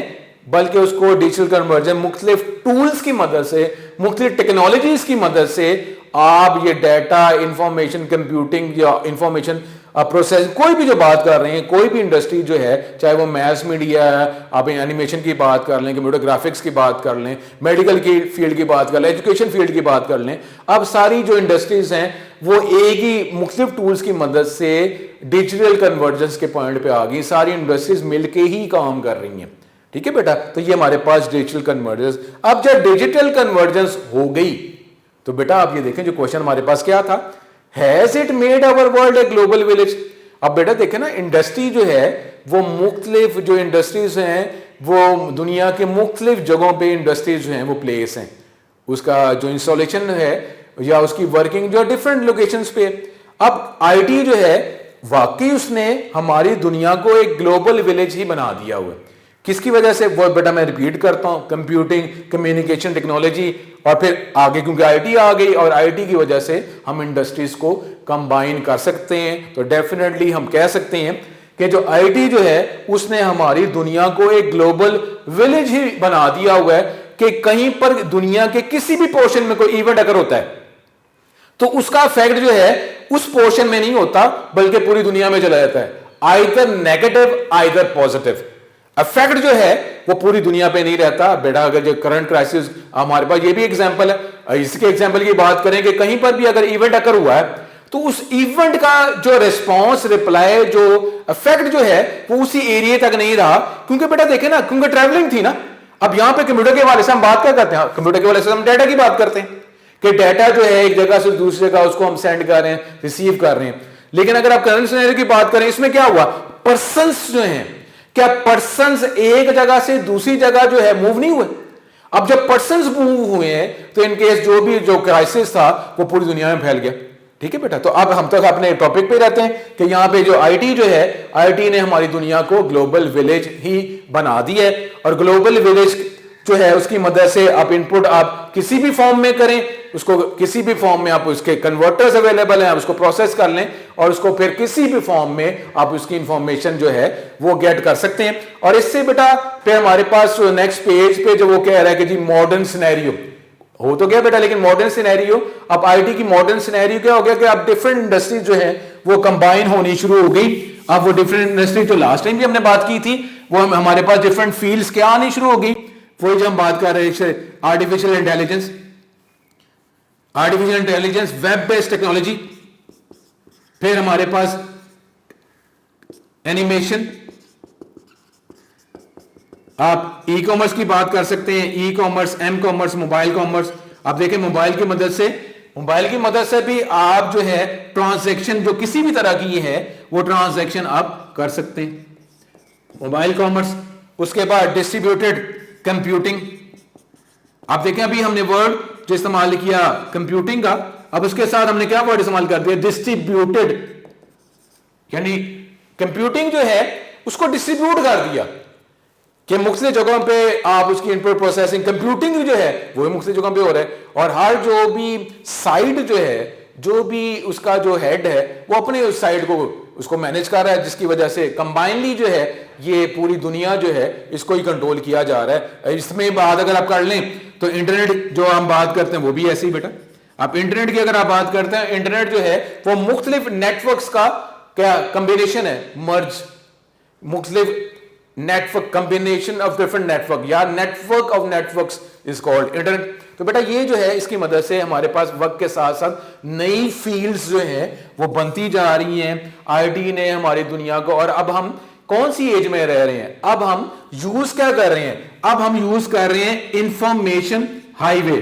[SPEAKER 1] बल्कि उसको डिजिटल कन्वर्जन मुख्तलिफ टूल्स की मदद से, मुख्तलिफ टेक्नोलॉजीज की मदद से आप ये डाटा, इंफॉर्मेशन कंप्यूटिंग या इंफॉर्मेशन प्रोसेस, कोई भी जो बात कर रहे हैं, कोई भी इंडस्ट्री जो है, चाहे वो मैस मीडिया है, आप एनिमेशन की बात कर लें, कंप्यूटर ग्राफिक्स की बात कर लें, मेडिकल की फील्ड की बात कर लें, एजुकेशन फील्ड की बात कर लें, अब सारी जो इंडस्ट्रीज हैं वो एक ही मुख्तलिफ टूल्स की मदद से डिजिटल कन्वर्जेंस के पॉइंट पे आ गई, सारी इंडस्ट्रीज मिलके ही काम कर रही हैं। ठीक है बेटा, तो ये हमारे पास डिजिटल कन्वर्जेंस। अब जब डिजिटल कन्वर्जेंस हो गई तो बेटा आप ये देखें जो क्वेश्चन हमारे पास क्या था, has it made our world a global village. अब बेटा देखें ना, इंडस्ट्री जो है वो मुख्तलिफ जो इंडस्ट्रीज हैं वो दुनिया के मुख्तलिफ जगहों पे इंडस्ट्रीज जो हैं वो प्लेस हैं, उसका जो इंस्टॉलेशन है या उसकी वर्किंग जो डिफरेंट लोकेशंस पे। अब आईटी जो है वाकई उसने हमारी दुनिया को एक ग्लोबल विलेज ही बना दिया हुआ है। किसकी वजह से? वो बेटा मैं रिपीट करता हूं, कंप्यूटिंग, कम्युनिकेशन टेक्नोलॉजी, और फिर आगे क्योंकि आईटी आ गई और आईटी की वजह से हम इंडस्ट्रीज को कंबाइन कर सकते हैं। तो डेफिनेटली हम कह सकते हैं कि जो आईटी जो है उसने हमारी दुनिया को एक ग्लोबल विलेज ही बना दिया हुआ है, कि कहीं पर दुनिया के किसी भी पोर्शन में कोई इवेंट अगर होता है तो उसका इफेक्ट जो है उस पोर्शन में नहीं होता, बल्कि पूरी दुनिया में चला जाता है, either negative either positive. Effect जो है वो पूरी दुनिया पे नहीं रहता बेटा। अगर जो करंट क्राइसिस हमारे पास, ये भी एग्जांपल है, इसके एग्जांपल की बात करें कि कहीं पर भी अगर इवेंट अकर हुआ है तो उस इवेंट का जो रिस्पांस, रिप्लाई, जो इफेक्ट जो है वो उसी एरिया तक नहीं रहा, क्योंकि बेटा देखे ना, क्योंकि ट्रैवलिंग थी ना। अब यहां पे कंप्यूटर के हवाले से हम बात क्या करते हैं, कंप्यूटर के हवाले से हम डाटा की बात करते हैं कि डाटा जो है एक जगह से दूसरी जगह उसको हम सेंड कर रहे हैं, रिसीव कर रहे हैं। लेकिन अगर आप करंट सिनेरियो की बात करें, इसमें क्या हुआ, पर्संस जो हैं, क्या पर्संस एक जगह से दूसरी जगह जो है मूव नहीं हुए। अब जब पर्संस मूव हुए हैं तो इनकेस जो क्राइसिस था वो पूरी दुनिया में फैल गया। ठीक है बेटा, तो अब हम तक अपने टॉपिक पे रहते हैं कि यहां पे जो आईटी जो है, आईटी ने हमारी दुनिया को ग्लोबल विलेज ही बना दी है। और ग्लोबल विलेज जो है उसकी मदद से आप इनपुट आप किसी भी फॉर्म में करें, उसको किसी भी फॉर्म में आप उसके कन्वर्टर्स अवेलेबल हैं, आप उसको प्रोसेस कर लें और उसको फिर किसी भी फॉर्म में आप उसकी इंफॉर्मेशन जो है वो गेट कर सकते हैं। और इससे बेटा फिर हमारे पास नेक्स्ट पेज पे जो वो कह रहा है कि जी मॉडर्न सिनेरियो हो तो गया बेटा, लेकिन मॉडर्न सिनेरियो, अब आईटी की मॉडर्न सिनेरियो क्या हो गया कि अब डिफरेंट इंडस्ट्रीज जो है वो कंबाइन होनी शुरू हो गई। अब वो डिफरेंट इंडस्ट्री जो लास्ट टाइम भी हमने बात की थी, वो हमारे पास डिफरेंट फील्ड्स क्या आनी शुरू हो गई, वही जो हम बात कर रहे हैं artificial intelligence, web based technology, फिर हमारे पास एनिमेशन, आप ई कॉमर्स की बात कर सकते हैं, e commerce, m commerce, mobile commerce. आप देखें मोबाइल की मदद से भी आप जो है ट्रांजैक्शन जो किसी भी तरह की है वो ट्रांजैक्शन आप कर सकते हैं, मोबाइल कॉमर्स। उसके बाद डिस्ट्रीब्यूटेड कंप्यूटिंग, आप देखें अभी हमने वर्ड जो इस्तेमाल किया कंप्यूटिंग का, अब उसके साथ हमने क्या वर्ड इस्तेमाल कर दिया, डिस्ट्रीब्यूटेड, यानी कंप्यूटिंग जो है उसको डिस्ट्रीब्यूट कर दिया कि मुख्तलिफ जगहों पे आप उसकी इनपुट प्रोसेसिंग, कंप्यूटिंग जो है वो मुख्तलिफ जगहों पे हो रहा है। और हर जो भी साइड जो है, जो भी उसका जो हेड है वो अपने उस साइड को उसको मैनेज कर रहा है, जिसकी वजह से कंबाइनली जो है ये पूरी दुनिया जो है इसको ही कंट्रोल किया जा रहा है। इसमें बात अगर आप कर लें तो इंटरनेट जो हम बात करते हैं वो भी ऐसे ही बेटा, आप इंटरनेट की अगर आप बात करते हैं, इंटरनेट जो है वो मुख्तलिफ नेटवर्क्स का क्या कॉम्बिनेशन है, मर्ज, मुख्तलिफ network, combination of different network या network of networks is called internet. तो बेटा ये जो है इसकी मदद से हमारे पास वक्त के साथ साथ नई फील्ड्स जो हैं वो बनती जा रही हैं आईटी ने हमारी दुनिया को। और अब हम कौन सी एज में रह रहे हैं, अब हम यूज क्या कर रहे हैं, अब हम यूज कर रहे हैं information highway,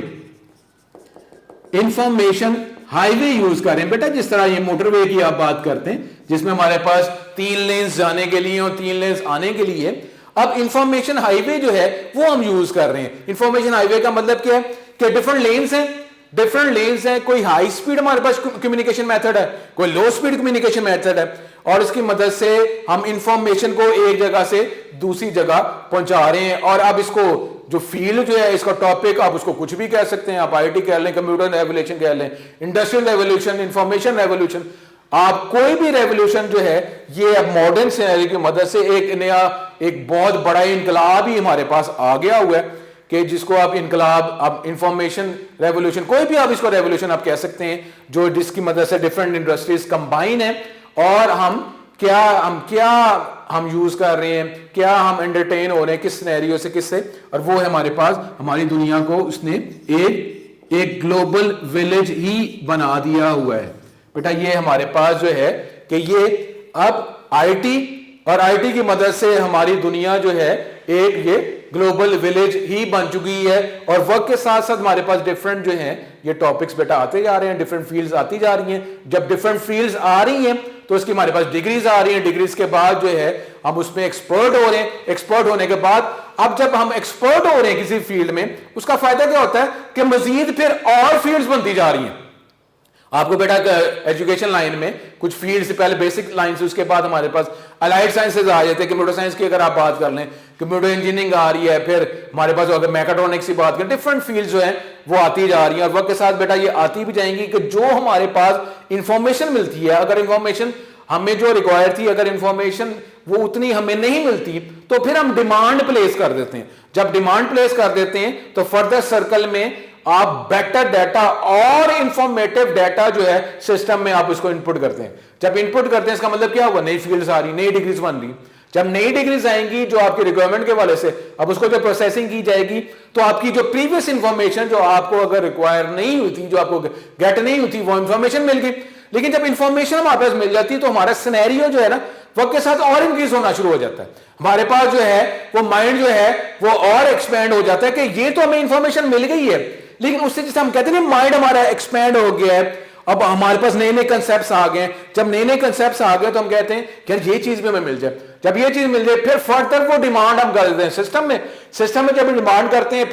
[SPEAKER 1] information highway use कर रहे हैं बेटा। जिस तरह ये मोटरवे की आप बात करते हैं जिसमें हमारे पास 3 लेन्स जाने के लिए और 3 लेन्स आने के लिए, अब इंफॉर्मेशन हाईवे जो है वो हम यूज कर रहे हैं। इंफॉर्मेशन हाईवे का मतलब क्या है कि डिफरेंट लेन्स हैं, कोई हाई स्पीड हमारे पास कम्युनिकेशन मेथड है, कोई लो स्पीड कम्युनिकेशन मेथड है, और इसकी मदद से हम इंफॉर्मेशन को एक जगह से दूसरी जगह पहुंचा रहे हैं। और अब इसको जो फील्ड जो है, इसका टॉपिक आप उसको कुछ भी कह सकते हैं, आप आईटी कह लें, कंप्यूटर रेवोल्यूशन कह लें, इंडस्ट्रियल रेवोल्यूशन, इंफॉर्मेशन रेवोल्यूशन, आप कोई भी रेवोल्यूशन जो है ये अब मॉडर्न सिनेरियो की मदद से एक नया, एक बहुत बड़ा इनकलाब ही हमारे पास आ गया हुआ है कि जिसको आप इनकलाब, आप इंफॉर्मेशन रेवोल्यूशन, कोई भी आप इसको रेवोल्यूशन आप कह सकते हैं, जो जिसकी मदद से डिफरेंट इंडस्ट्रीज कंबाइन है और हम यूज कर रहे हैं, क्या हम एंटरटेन हो रहे हैं, किस सिनेरियो से, किससे, और वो है हमारे पास हमारी दुनिया को उसने एक ग्लोबल विलेज ही बना दिया हुआ है बेटा। ये हमारे पास जो है कि ये अब आईटी की मदद से हमारी दुनिया जो है एक ये ग्लोबल विलेज ही बन चुकी है। और वक्त के साथ साथ हमारे पास डिफरेंट जो हैं ये टॉपिक्स बेटा आते जा रहे हैं, डिफरेंट फील्ड्स आती जा रही हैं। जब डिफरेंट फील्ड्स आ रही हैं तो इसकी हमारे पास डिग्रीज आ रही हैं, डिग्रीज के बाद जो है हम उसमें एक्सपर्ट हो रहे हैं। एक्सपर्ट होने के बाद अब जब हम एक्सपर्ट हो रहे हैं किसी फील्ड में, उसका फायदा क्या होता है कि मजीद फिर और फील्ड्स बनती जा रही हैं। आपको बेटा एजुकेशन लाइन में कुछ फील्ड से पहले बेसिक लाइन से, उसके बाद हमारे पास अलाइड साइंसेज आ जाते हैं। कंप्यूटर साइंस की अगर आप बात कर लें, कंप्यूटर इंजीनियरिंग आ रही है, फिर हमारे पास अगर मैकाट्रॉनिक्स की बात करें, डिफरेंट फील्ड्स जो हैं वो आती जा रही हैं। और वक्त के साथ बेटा ये आती भी जाएंगी कि जो हमारे पास इंफॉर्मेशन मिलती है, अगर इंफॉर्मेशन हमें जो रिक्वायर थी, अगर इंफॉर्मेशन वो उतनी हमें नहीं मिलती तो फिर हम डिमांड प्लेस कर देते हैं। जब डिमांड प्लेस कर देते हैं तो फर्दर सर्कल में आप बेटर डाटा और इंफॉर्मेटिव डाटा जो है सिस्टम में आप उसको इनपुट करते हैं। जब इनपुट करते हैं इसका मतलब क्या हुआ, नई फील्ड्स आ रही, नई डिग्रीज बन रही। जब नई डिग्रीज आएंगी जो आपकी रिक्वायरमेंट के वाले से, अब उसको जो प्रोसेसिंग की जाएगी तो आपकी जो प्रीवियस इंफॉर्मेशन जो आपको अगर रिक्वायर नहीं हुई थी, जो आपको गेट नहीं हुई थी, वो इंफॉर्मेशन मिल गई। लेकिन जब इंफॉर्मेशन हमारे पास मिल जाती है तो हमारा सिनेरियो जो है ना वक्त के साथ और इंक्रीज होना शुरू हो जाता है। हमारे पास जो है वो माइंड जो है वो और एक्सपेंड हो जाता है कि ये तो हमें इंफॉर्मेशन मिल गई है, लेकिन उससे जैसे हम कहते हैं माइंड हमारा एक्सपेंड हो गया है, अब हमारे पास नए नए कंसेप्ट्स आ गए। जब नए नए कंसेप्ट्स आ गए तो हम कहते हैं कि यार ये चीज भी हमें मिल जाए। जब ये चीज मिल जाए फिर फर्दर वो डिमांड हम कर देते हैं सिस्टम में जब डिमांड करते हैं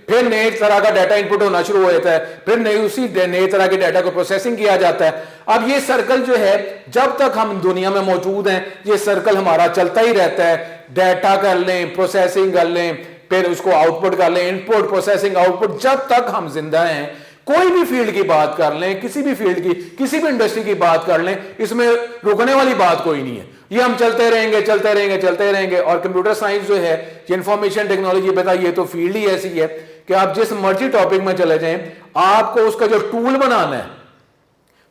[SPEAKER 1] फिर नए तरह का डाटा इनपुट होना शुरू हो जाता है, फिर उसी नए तरह के डाटा को प्रोसेसिंग किया जाता है। अब ये सर्कल जो है जब तक हम दुनिया में मौजूद हैं ये सर्कल हमारा चलता ही रहता है। डाटा कर लें, प्रोसेसिंग कर लें, फिर उसको आउटपुट कर लें, इनपुट प्रोसेसिंग आउटपुट, जब तक हम जिंदा हैं। कोई भी फील्ड की बात कर लें, किसी भी फील्ड की, किसी भी इंडस्ट्री की बात कर लें, इसमें रुकने वाली बात कोई नहीं है। ये हम चलते रहेंगे। और कंप्यूटर साइंस जो है, ये इंफॉर्मेशन टेक्नोलॉजी, बता ये तो फील्ड ही ऐसी है कि आप जिस मर्जी टॉपिक में चले जाएं, आपको उसका जो टूल बनाना है,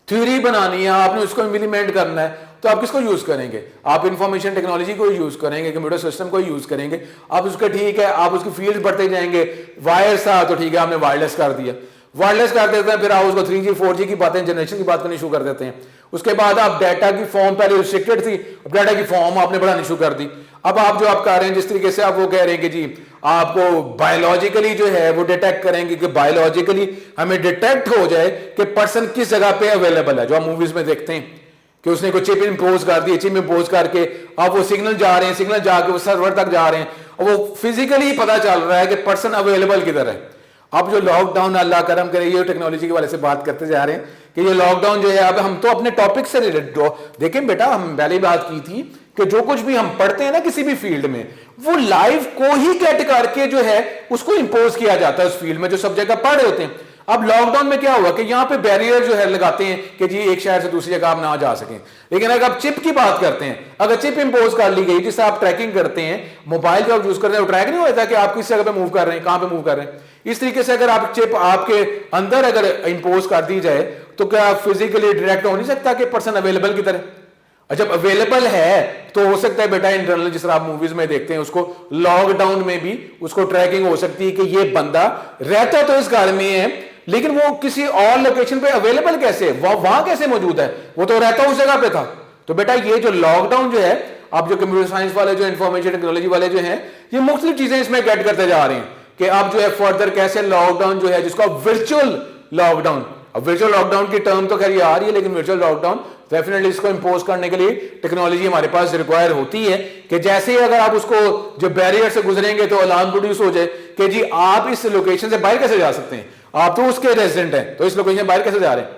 [SPEAKER 1] थ्योरी बनानी है, आपने उसको इंप्लीमेंट करना है, तो आप किसको यूज करेंगे? आप इंफॉर्मेशन टेक्नोलॉजी को यूज करेंगे, कंप्यूटर सिस्टम को यूज करेंगे। आप उसका ठीक है, आप उसकी फील्ड बढ़ते जाएंगे। वायर्स था तो ठीक है, आपने वायरलेस कर दिया, वायरलेस कर देते हैं, फिर आप उसको 3G 4G की बातें, जनरेशन की बात करनी शुरू कर देते हैं। उसके बाद आप डाटा की फॉर्म पहले रिस्ट्रिक्टेड थी, अब डाटा की फॉर्म आपने बढ़ानी शुरू कर दी। अब आप जो आप कर रहे हैं, जिस तरीके से आप वो कह रहे हैं कि जी आपको बायोलॉजिकली जो है वो डिटेक्ट करेंगे, कि बायोलॉजिकली हमें डिटेक्ट हो जाए कि पर्सन किस जगह पे अवेलेबल है, जो आप मूवीज में देखते हैं कि उसने कोई चिप इंपोज कर दी, चिप इंपोज करके अब वो सिग्नल जा रहे हैं, सिग्नल जाके वो सर्वर तक जा रहे हैं, और वो फिजिकली पता चल रहा है कि पर्सन अवेलेबल किधर है। अब जो लॉकडाउन, अल्लाह करम करे, ये टेक्नोलॉजी के वाले से बात करते जा रहे हैं कि ये लॉकडाउन जो है, अब हम तो अपने टॉपिक से रिलेटेड देखें बेटा, हम पहले बात की थी कि जो कुछ भी हम पढ़ते हैं ना किसी भी फील्ड में, वो लाइव को ही गेट करके जो है उसको इंपोज किया जाता है उस फील्ड में जो सब्जेक्ट आप पढ़ रहे होते हैं। अब लॉकडाउन में क्या हुआ कि यहाँ पे बैरियर जो है लगाते हैं कि जी एक शहर से दूसरी जगह आप ना जा सकें। लेकिन अगर आप चिप की बात करते हैं, अगर चिप इंपोज कर ली गई, जिससे आप ट्रैकिंग करते हैं, मोबाइल जो आप यूज करते हैं, वो ट्रैक नहीं होता कि आप किस जगह पे मूव कर रहे हैं, कहां पे मूव कर रहे हैं। इस तरीके से अगर आप चिप आपके अंदर अगर इंपोज कर दी जाए तो क्या फिजिकली डायरेक्ट हो नहीं सकता कि पर्सन अवेलेबल की तरह? जब अवेलेबल है तो हो सकता है बेटा इंटरनल, जिस तरह आप मूवीज में देखते हैं, उसको लॉकडाउन में भी उसको ट्रैकिंग हो सकती है कि ये बंदा रहता तो इस घर में है, लेकिन वो किसी और लोकेशन पे अवेलेबल कैसे है, वहां कैसे मौजूद है, वो तो रहता उस जगह पे था। तो बेटा ये जो लॉकडाउन जो है, आप जो कंप्यूटर साइंस वाले, जो इंफॉर्मेशन टेक्नोलॉजी वाले जो हैं, ये मुख्तलिफ चीजें इसमें गेट करते जा रहे हैं कि आप जो है फर्दर कैसे लॉकडाउन जो है, जिसको वर्चुअल लॉकडाउन, अब वर्चुअल लॉकडाउन की टर्म तो खैर ये आ रही है, लेकिन वर्चुअल लॉकडाउन डेफिनेटली इसको इंपोज करने के लिए टेक्नोलॉजी हमारे पास रिक्वायर होती है कि जैसे ही अगर आप उसको जो बैरियर से गुजरेंगे तो अलार्म प्रोड्यूस हो जाए कि जी आप इस लोकेशन से बाहर कैसे जा सकते हैं, आप तो उसके रेजिडेंट हैं, तो इस लोकेशन से बाहर कैसे जा रहे हैं,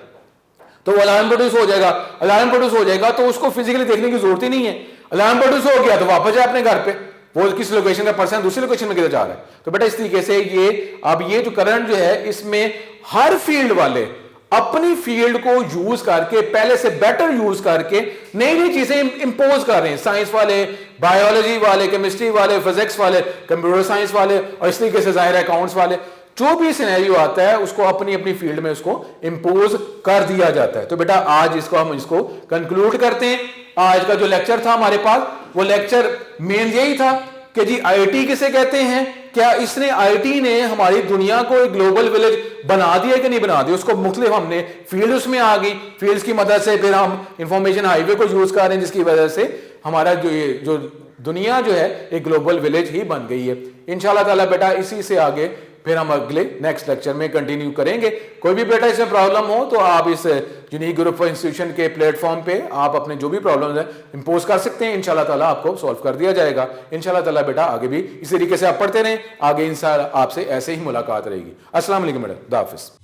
[SPEAKER 1] तो वो अलार्म प्रोड्यूस हो जाएगा। अलार्म प्रोड्यूस हो जाएगा तो उसको फिजिकली देखने की जरूरत ही नहीं है, अलार्म प्रोड्यूस हो गया तो वापस जाए अपने घर पे, वो किस लोकेशन का पर्सन दूसरी लोकेशन में किधर जा रहा है। तो बेटा इस तरीके से ये अब ये जो करंट जो है, इसमें हर फील्ड वाले अपनी फील्ड को यूज करके, पहले से बेटर यूज करके नई नई चीजें इंपोज कर रहे हैं। साइंस वाले, बायोलॉजी वाले, केमिस्ट्री वाले, फिजिक्स वाले, कंप्यूटर साइंस वाले, और इस तरीके से जाहिर है अकाउंट्स वाले, जो भी सिनेरियो आता है उसको अपनी अपनी फील्ड में उसको इंपोज कर दिया जाता है। तो बेटा आज हम इसको कंक्लूड करते हैं। आज का जो लेक्चर था हमारे पास, वो लेक्चर मेन यही था कि जी आईटी किसे कहते हैं, क्या इसने आईटी ने हमारी दुनिया को एक ग्लोबल विलेज बना दिया कि नहीं बना दिया। उसको मुख्तलिफ हमने फील्ड उसमें आ गई, फील्ड्स की मदद से फिर हम इंफॉर्मेशन हाईवे को यूज कर रहे हैं, जिसकी वजह से हमारा जो दुनिया जो है एक ग्लोबल विलेज ही बन गई है। इंशाल्लाह ताला बेटा इसी से आगे फिर हम अगले नेक्स्ट लेक्चर में कंटिन्यू करेंगे। कोई भी बेटा इसमें प्रॉब्लम हो तो आप इस यूनिक ग्रुप ऑफ इंस्टीट्यूशन के प्लेटफॉर्म पे आप अपने जो भी प्रॉब्लम्स है इंपोज कर सकते हैं। इंशाल्लाह ताला आपको सॉल्व कर दिया जाएगा। इंशाल्लाह ताला बेटा आगे भी इसी तरीके से आप पढ़ते रहें, आगे इंशाल्लाह आपसे ऐसे ही मुलाकात रहेगी। अस्सलाम वालेकुम बेटा, खुदा हाफिज़।